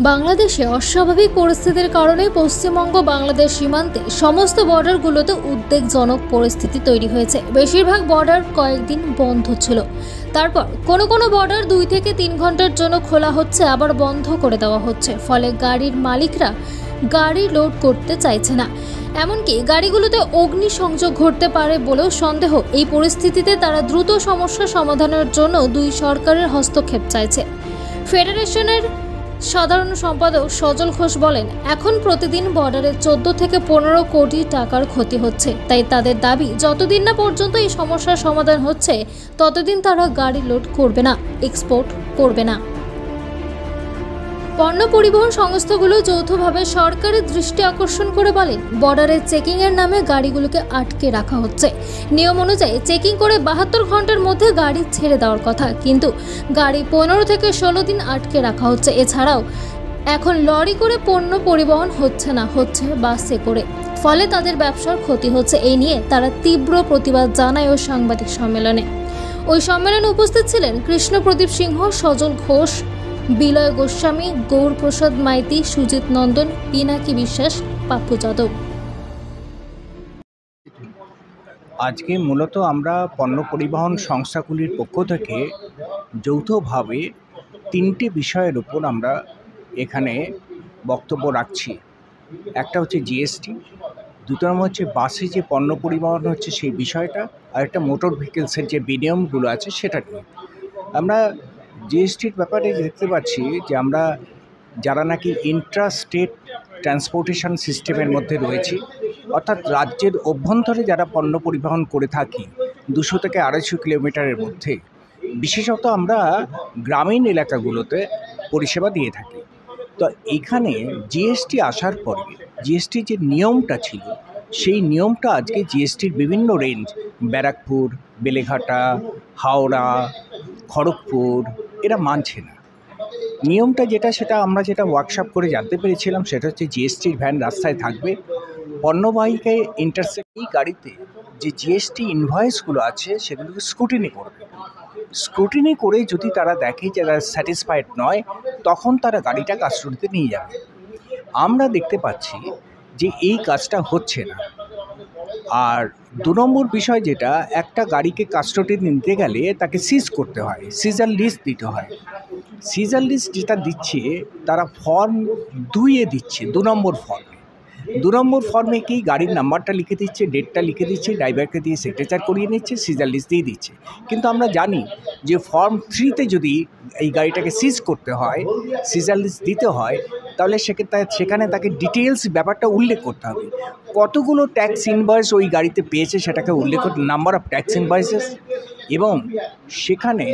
বাংলাদেশে অস্বাভাবিক পরিস্থিতির কারণে পশ্চিমবঙ্গ বাংলাদেশ সীমান্তে সমস্ত বর্ডারগুলোতে উদ্বেগজনক পরিস্থিতি তৈরি হয়েছে। বেশিরভাগ বর্ডার কয়েকদিন বন্ধ ছিল, তারপর কোনো কোনো বর্ডার 2 থেকে 3 ঘন্টার জন্য খোলা হচ্ছে, আবার বন্ধ করে দেওয়া হচ্ছে। ফলে গাড়ির মালিকরা গাড়ি লোড করতে চাইছে না, এমনকি গাড়িগুলোতে অগ্নিসংযোগ ঘটতে পারে বলেও সন্দেহ। এই পরিস্থিতিতে তারা দ্রুত সমস্যা সমাধানের জন্য দুই সরকারের হস্তক্ষেপ চাইছে। ফেডারেশনের সাধারণ সম্পাদক সজল ঘোষ বলেন, এখন প্রতিদিন বর্ডারে 14 থেকে 15 কোটি টাকার ক্ষতি হচ্ছে। তাই তাদের দাবি, যতদিন না পর্যন্ত এই সমস্যার সমাধান হচ্ছে ততদিন তারা গাড়ি লোড করবে না, এক্সপোর্ট করবে না। পণ্য পরিবহন সংস্থাগুলো যৌথভাবে সরকারের দৃষ্টি আকর্ষণ করে বলেন, বর্ডারে চেকিংয়ের নামে গাড়িগুলোকে আটকে রাখা হচ্ছে। নিয়ম অনুযায়ী চেকিং করে 72 ঘন্টার মধ্যে গাড়ি ছেড়ে দেওয়ার কথা, কিন্তু গাড়ি 15 থেকে 16 দিন আটকে রাখা হচ্ছে। এছাড়াও এখন লরি করে পণ্য পরিবহন হচ্ছে না, হচ্ছে বাসে করে। ফলে তাদের ব্যবসার ক্ষতি হচ্ছে। এই নিয়ে তারা তীব্র প্রতিবাদ জানায় ওই সাংবাদিক সম্মেলনে। ওই সম্মেলনে উপস্থিত ছিলেন কৃষ্ণপ্রদীপ সিংহ, সজল ঘোষ, বিলয় গোস্বামী, গৌর প্রসাদ মাইতি, সুজিত নন্দন, পিনাকি বিশ্বাস, পাপ্পু যাদব। আজকে মূলত আমরা পণ্য পরিবহন সংস্থাগুলির পক্ষ থেকে যৌথভাবে 3টে বিষয়ের উপর আমরা এখানে বক্তব্য রাখছি। একটা হচ্ছে জিএসটি, 2 নম্বর হচ্ছে বাসে যে পণ্য পরিবহন হচ্ছে সেই বিষয়টা, আর একটা মোটর ভেহিকেলসের যে বিনিয়মগুলো আছে সেটা নিয়ে। আমরা জিএসটির ব্যাপারে দেখতে পাচ্ছি যে আমরা যারা নাকি ইন্ট্রা স্টেট ট্রান্সপোর্টেশন সিস্টেমের মধ্যে রয়েছি, অর্থাৎ রাজ্যের অভ্যন্তরে যারা পণ্য পরিবহন করে থাকি 200 থেকে 250 কিলোমিটারের মধ্যে, বিশেষত আমরা গ্রামীণ এলাকাগুলোতে পরিষেবা দিয়ে থাকি। তো এখানে জিএসটি আসার পরে জিএসটির যে নিয়মটা ছিল সেই নিয়মটা আজকে জিএসটির বিভিন্ন রেঞ্জ, ব্যারাকপুর, বেলেঘাটা, হাওড়া, খড়গপুর, এরা মানছে না। নিয়মটা সেটা আমরা ওয়ার্কশপ করে জানতে পেরেছিলাম, সেটা হচ্ছে জিএসটির ভ্যান রাস্তায় থাকবে, পণ্যবাহীকে ইন্টারসেপ্ট এই গাড়িতে যে জিএসটি ইনভয়েসগুলো আছে সেগুলোকে স্ক্রুটিনি করবে। স্ক্রুটিনি করে যদি তারা দেখে যে তারা স্যাটিসফাইড নয়, তখন তারা গাড়িটা কাস্টডিতে নিয়ে যাবে। আমরা দেখতে পাচ্ছি যে এই কাজটা হচ্ছে না। আর 2 নম্বর বিষয়, যেটা একটা গাড়িকে কাস্টডি নিতে গেলে তাকে সিজ করতে হয়, সিজার লিস্ট দিতে হয়। সিজার লিস্ট যেটা দিচ্ছে তারা ফর্ম 2-এ দিচ্ছে, 2 নম্বর ফর্মে। 2 নম্বর ফর্মে কি গাড়ির নাম্বারটা লিখে দিচ্ছে, ডেটটা লিখে দিচ্ছে, ড্রাইভারকে দিয়ে সিগনেচার করিয়ে নিচ্ছে, সিজার লিস্ট দিয়ে দিচ্ছে। কিন্তু আমরা জানি যে ফর্ম 3-তে যদি এই গাড়িটাকে সিজ করতে হয়, সিজার লিস্ট দিতে হয়, তাহলে সেখানে তাকে ডিটেলস ব্যাপারটা উল্লেখ করতে হবে। কতগুলো ট্যাক্স ইনভয়েস ওই গাড়িতে পেয়েছে সেটাকে উল্লেখ করতে, নাম্বার অফ ট্যাক্স ইনভয়েসেস, এবং সেখানে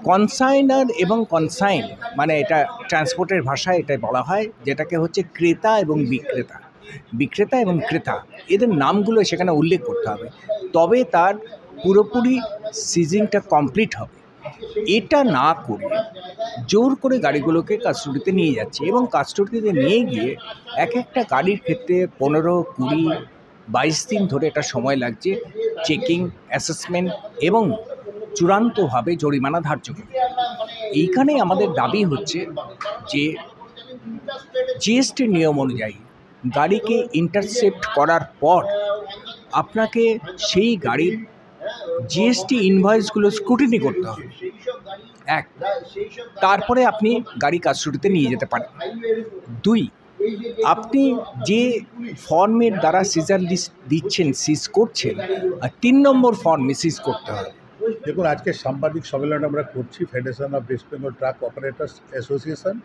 কনসাইনার এবং কনসাইন, মানে এটা ট্রান্সপোর্টের ভাষায় এটা বলা হয়, যেটাকে হচ্ছে ক্রেতা এবং বিক্রেতা এবং ক্রেতা, এদের নামগুলো সেখানে উল্লেখ করতে হবে, তবে তার পুরোপুরি সিজিংটা কমপ্লিট হবে। এটা না করে জোর করে গাড়িগুলোকে কাস্টডিতে নিয়ে যাচ্ছে, এবং কাস্টডিতে নিয়ে গিয়ে এক একটা গাড়ির ক্ষেত্রে 15, 20, 22 দিন ধরে এটা সময় লাগছে চেকিং, অ্যাসেসমেন্ট এবং চূড়ান্তভাবে জরিমানা ধার্য করে। এইখানেই আমাদের দাবি হচ্ছে যে জিএসটির নিয়ম অনুযায়ী গাড়িকে ইন্টারসেপ্ট করার পর আপনাকে সেই গাড়ির জিএসটি ইনভয়েসগুলো স্ক্রুটিনি করতে হবে, তারপরে আপনি গাড়ি কাস্টডিতে নিয়ে যেতে পারেন। 2, আপনি যে ফর্মের দ্বারা সিজার লিস্ট দিচ্ছেন, সিজ করছেন, আর 3 নম্বর ফর্মে সিজ করতে হবে। দেখুন, আজকে সাংবাদিক সম্মেলন আমরা করছি federation of West Bengal truck operators association,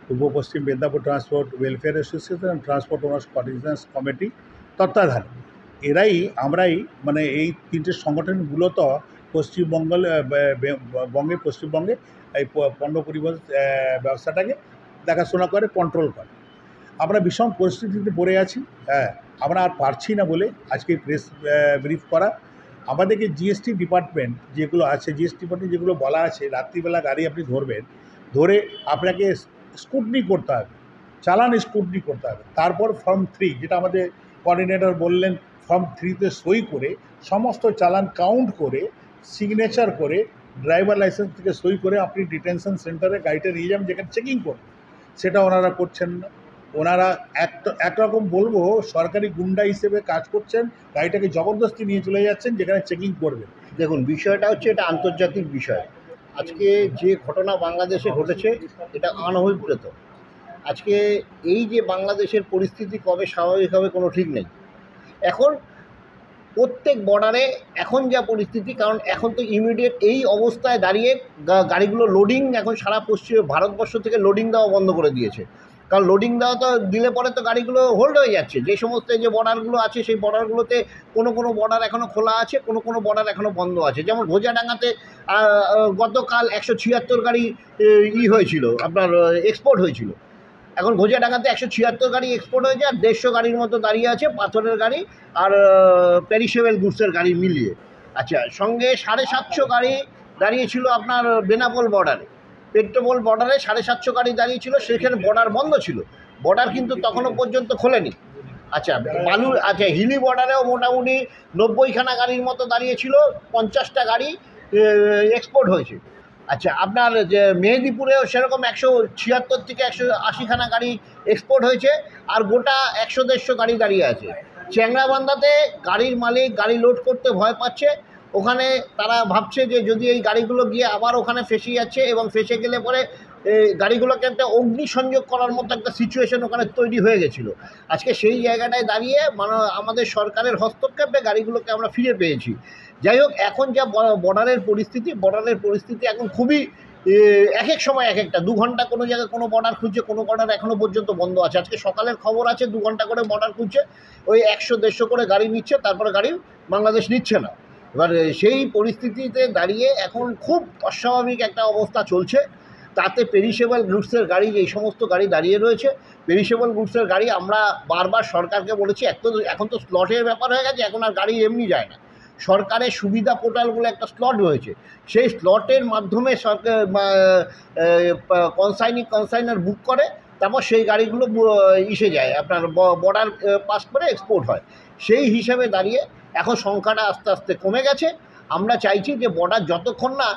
Purba Paschim Medinipur transport welfare association এবং ট্রান্সপোর্ট ওনার্স কোঅর্ডিনেশন কমিটি তত্ত্বাবধানে। আমরাই মানে এই 3টে সংগঠন মূলত পশ্চিমবঙ্গে এই পণ্য পরিবহন ব্যবসাটাকে দেখাশোনা করে, কন্ট্রোল করে। আমরা ভীষণ পরিস্থিতিতে পড়ে আছি। আমরা আর পারছি না বলে আজকে প্রেস ব্রিফ করা। আমাদেরকে জিএসটি ডিপার্টমেন্ট যেগুলো আছে, জিএসটি ডিপার্টমেন্ট যেগুলো বলা আছে, রাত্রিবেলা গাড়ি আপনি ধরবেন, ধরে আপনাকে স্ক্রুটিনি করতে হবে, চালান স্ক্রুটিনি করতে হবে। তারপর ফর্ম 3, যেটা আমাদের কোঅর্ডিনেটর বললেন, ফর্ম 3-তে সই করে সমস্ত চালান কাউন্ট করে সিগনেচার করে ড্রাইভার লাইসেন্স থেকে সই করে আপনি ডিটেনশন সেন্টারে গাড়িটা নিয়ে যাবেন, যেখানে চেকিং করবেন। সেটা ওনারা করছেন না। ওনারা একরকম বলবো সরকারি গুন্ডা হিসেবে কাজ করছেন, গাড়িটাকে জবরদস্তি নিয়ে চলে যাচ্ছেন যেখানে চেকিং করবেন। দেখুন, বিষয়টা হচ্ছে এটা আন্তর্জাতিক বিষয়। আজকে যে ঘটনা বাংলাদেশে ঘটেছে এটা অনভিপ্রেত। আজকে এই যে বাংলাদেশের পরিস্থিতি কবে স্বাভাবিক হবে কোনো ঠিক নেই। এখন প্রত্যেক বর্ডারে এখন যা পরিস্থিতি, কারণ এখন তো ইমিডিয়েট এই অবস্থায় দাঁড়িয়ে গাড়িগুলো লোডিং এখন সারা পশ্চিম ভারতবর্ষ থেকে লোডিং দেওয়া বন্ধ করে দিয়েছে। কারণ লোডিং দেওয়া তো দিলে পরে তো গাড়িগুলো হোল্ড হয়ে যাচ্ছে। যে সমস্ত যে বর্ডারগুলো আছে সেই বর্ডারগুলোতে কোনো বর্ডার এখনও খোলা আছে, কোনো বর্ডার এখনও বন্ধ আছে। যেমন ঘোজাডাঙ্গাতে গতকাল 176 গাড়ি হয়েছিল, আপনার এক্সপোর্ট হয়েছিল। এখন ঘোজাডাঙ্গাতে 176 গাড়ি এক্সপোর্ট হয়েছে, আর 150 গাড়ির মতো দাঁড়িয়ে আছে, পাথরের গাড়ি আর পেরিশেবল গুডসের গাড়ি মিলিয়ে। আচ্ছা, সঙ্গে 750 গাড়ি দাঁড়িয়েছিল আপনার বেনাপোল বর্ডারে, পেট্রোপোল বর্ডারে 750 গাড়ি দাঁড়িয়েছিল। সেখানে বর্ডার বন্ধ ছিল, বর্ডার কিন্তু তখনও পর্যন্ত খোলেনি। আচ্ছা, হিলি বর্ডারেও মোটামুটি 90খানা গাড়ির মতো দাঁড়িয়েছিল, 50টা গাড়ি এক্সপোর্ট হয়েছে। আচ্ছা, আপনার যে মেহেদিপুরেও সেরকম 176 থেকে 180খানা গাড়ি এক্সপোর্ট হয়েছে, আর গোটা 100-150 গাড়ি দাঁড়িয়ে আছে। চ্যাংরাবান্ধাতে গাড়ির মালিক গাড়ি লোড করতে ভয় পাচ্ছে। ওখানে তারা ভাবছে যে যদি এই গাড়িগুলো গিয়ে আবার ওখানে ফেসে যাচ্ছে, এবং ফেসে গেলে পরে গাড়িগুলোকে একটা অগ্নিসংযোগ করার মতো একটা সিচুয়েশন ওখানে তৈরি হয়ে গেছিলো। আজকে সেই জায়গাটায় দাঁড়িয়ে আমাদের সরকারের হস্তক্ষেপে গাড়িগুলোকে আমরা ফিরে পেয়েছি। যাই হোক, এখন যা বর্ডারের পরিস্থিতি এখন খুবই এক এক সময় এক একটা 2 ঘন্টা কোনো জায়গায় কোনো বর্ডার খুলছে, কোনো বর্ডার এখনও পর্যন্ত বন্ধ আছে। আজকে সকালের খবর আছে 2 ঘন্টা করে বর্ডার খুলছে, ওই 100-150 করে গাড়ি নিচ্ছে, তারপরে গাড়ি বাংলাদেশ নিচ্ছে না। এবার সেই পরিস্থিতিতে দাঁড়িয়ে এখন খুব অস্বাভাবিক একটা অবস্থা চলছে। তাতে পেরিশেবল গুডসের গাড়ি, এই সমস্ত গাড়ি দাঁড়িয়ে রয়েছে। পেরিশেবল গুডসের গাড়ি আমরা বারবার সরকারকে বলেছি, এখন তো স্লটের ব্যাপার হয়ে গেছে, এখন আর গাড়ি এমনি যায় না। সরকারের সুবিধা পোর্টাল বলে একটা স্লট রয়েছে, সেই স্লটের মাধ্যমে সরকার কনসাইনার বুক করে, তারপর সেই গাড়িগুলো ইসে যায়, আপনার বর্ডার পাস করে এক্সপোর্ট হয়। সেই হিসাবে দাঁড়িয়ে এখন সংখ্যাটা আস্তে আস্তে কমে গেছে। আমরা চাইছি যে বর্ডার যতক্ষণ না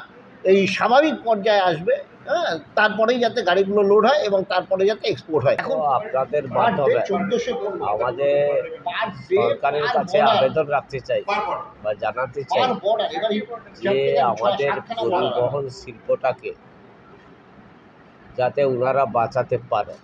এই স্বাভাবিক পর্যায়ে আসবে, হ্যাঁ, তারপরেই যাতে গাড়িগুলো লোড হয় এবং তারপরে যাতে এক্সপোর্ট হয়। এখন আপনাদের মাধ্যমে আমাদের সরকারের কাছে আবেদন রাখতে চাই বা জানাতে চাই যে আমাদের পরিবহন শিল্পটাকে যাতে ওনারা বাঁচাতে পারে।